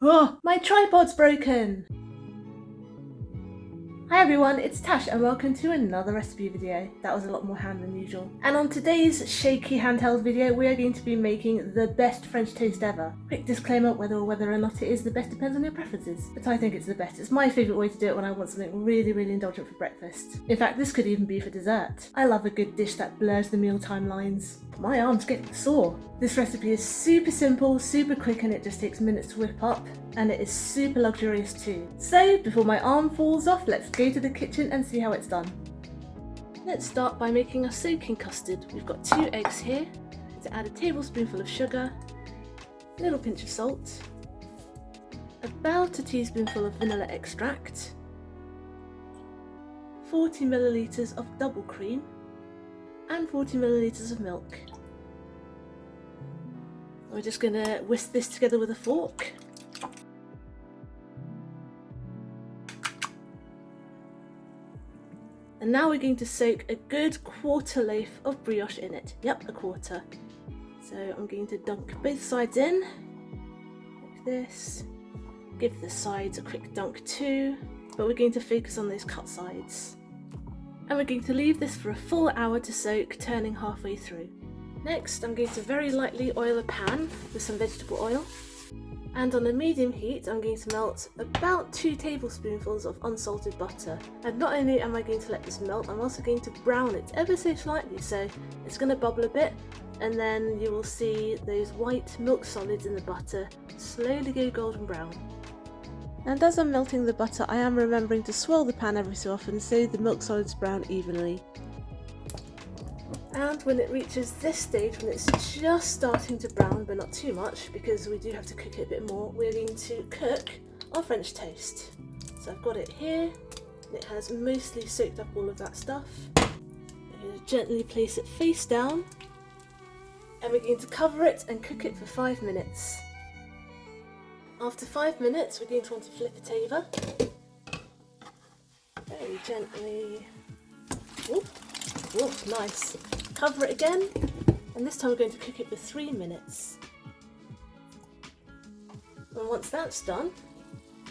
Oh, my tripod's broken! Hi everyone, it's Tash and welcome to another recipe video. That was a lot more hand than usual. And on today's shaky handheld video, we are going to be making the best French toast ever. Quick disclaimer, whether or not it is the best depends on your preferences. But I think it's the best. It's my favourite way to do it when I want something really indulgent for breakfast. In fact, this could even be for dessert. I love a good dish that blurs the mealtime lines. My arm's getting sore. This recipe is super simple, super quick, and it just takes minutes to whip up. And it is super luxurious too. So before my arm falls off, let's go to the kitchen and see how it's done. Let's start by making a soaking custard. We've got 2 eggs here. To add a tablespoonful of sugar, a little pinch of salt, about a teaspoonful of vanilla extract, 40 millilitres of double cream, and 40 millilitres of milk. We're just going to whisk this together with a fork. And now we're going to soak a good quarter loaf of brioche in it. Yep, a quarter. So I'm going to dunk both sides in, like this. Give the sides a quick dunk too, but we're going to focus on those cut sides. And we're going to leave this for a full hour to soak, turning halfway through. Next, I'm going to very lightly oil a pan with some vegetable oil. And on a medium heat, I'm going to melt about 2 tablespoonfuls of unsalted butter. And not only am I going to let this melt, I'm also going to brown it ever so slightly. So it's going to bubble a bit, and then you will see those white milk solids in the butter slowly go golden brown. And as I'm melting the butter, I am remembering to swirl the pan every so often so the milk solids brown evenly. And when it reaches this stage, when it's just starting to brown, but not too much, because we do have to cook it a bit more, we're going to cook our French toast. So I've got it here, and it has mostly soaked up all of that stuff. I'm going to gently place it face down, and we're going to cover it and cook it for 5 minutes. After 5 minutes, we're going to want to flip it over. Very gently. Ooh, ooh, nice. Cover it again, and this time we're going to cook it for 3 minutes. And once that's done,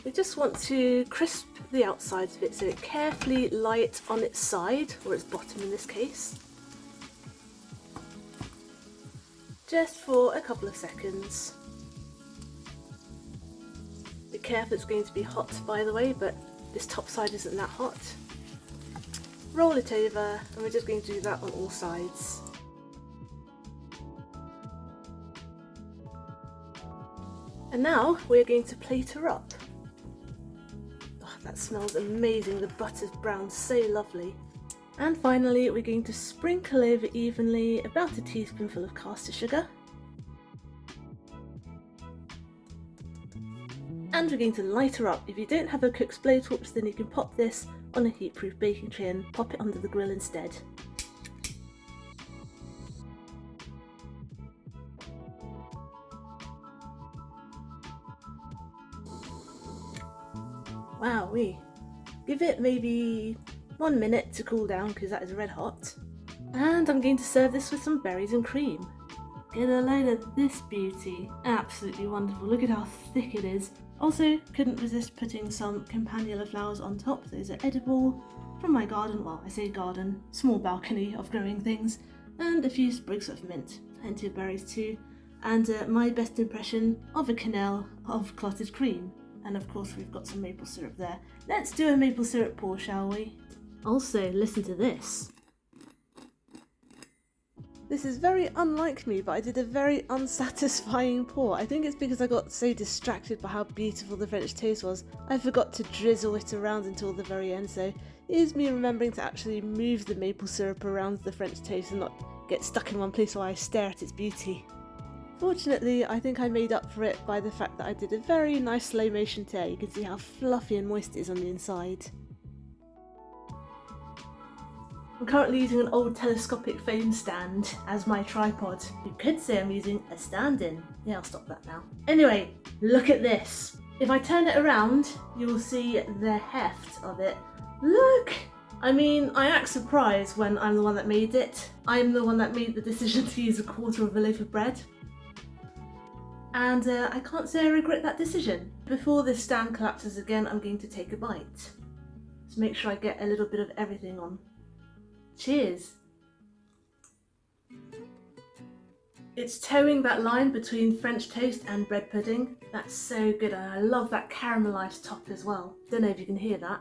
we just want to crisp the outside of it so it carefully light on its side, or its bottom in this case, just for a couple of seconds. Be careful, it's going to be hot by the way, but this top side isn't that hot. Roll it over, and we're just going to do that on all sides. And now we're going to plate her up. Oh, that smells amazing, the butter's browned so lovely. And finally we're going to sprinkle over evenly about a teaspoonful of caster sugar. And we're going to light her up. If you don't have a cook's blowtorch, then you can pop this on a heat-proof baking tray and pop it under the grill instead. Wowee. Give it maybe 1 minute to cool down because that is red hot. And I'm going to serve this with some berries and cream. Get a load of this beauty. Absolutely wonderful. Look at how thick it is. Also, couldn't resist putting some campanula flowers on top. Those are edible from my garden. Well, I say garden, small balcony of growing things. And a few sprigs of mint. Plenty of berries too. And my best impression of a quenelle of clotted cream. And of course we've got some maple syrup there. Let's do a maple syrup pour, shall we? Also, listen to this. This is very unlike me, but I did a very unsatisfying pour. I think it's because I got so distracted by how beautiful the French toast was. I forgot to drizzle it around until the very end, so it is me remembering to actually move the maple syrup around the French toast and not get stuck in one place while I stare at its beauty. Fortunately, I think I made up for it by the fact that I did a very nice slow motion tear. You can see how fluffy and moist it is on the inside. I'm currently using an old telescopic phone stand as my tripod. You could say I'm using a stand-in. Yeah, I'll stop that now. Anyway, look at this. If I turn it around, you will see the heft of it. Look! I mean, I act surprised when I'm the one that made it. I'm the one that made the decision to use a quarter of a loaf of bread. and I can't say I regret that decision. Before this stand collapses again, I'm going to take a bite. To make sure I get a little bit of everything on. Cheers! It's towing that line between French toast and bread pudding. That's so good, and I love that caramelised top as well. Don't know if you can hear that.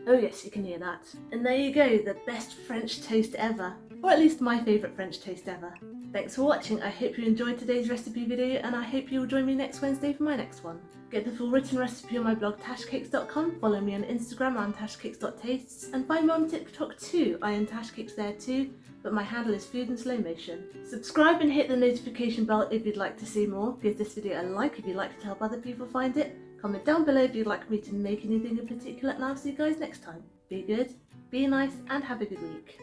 Oh yes, you can hear that. And there you go, the best French toast ever. Or at least my favourite French toast ever. Thanks for watching. I hope you enjoyed today's recipe video, and I hope you'll join me next Wednesday for my next one. Get the full written recipe on my blog tashcakes.com, follow me on Instagram on tashcakes.tastes, and find me on TikTok too. I am tashcakes there too, but my handle is food in slow motion. Subscribe and hit the notification bell if you'd like to see more. Give this video a like if you'd like to help other people find it. Comment down below if you'd like me to make anything in particular, and I'll see you guys next time. Be good, be nice, and have a good week.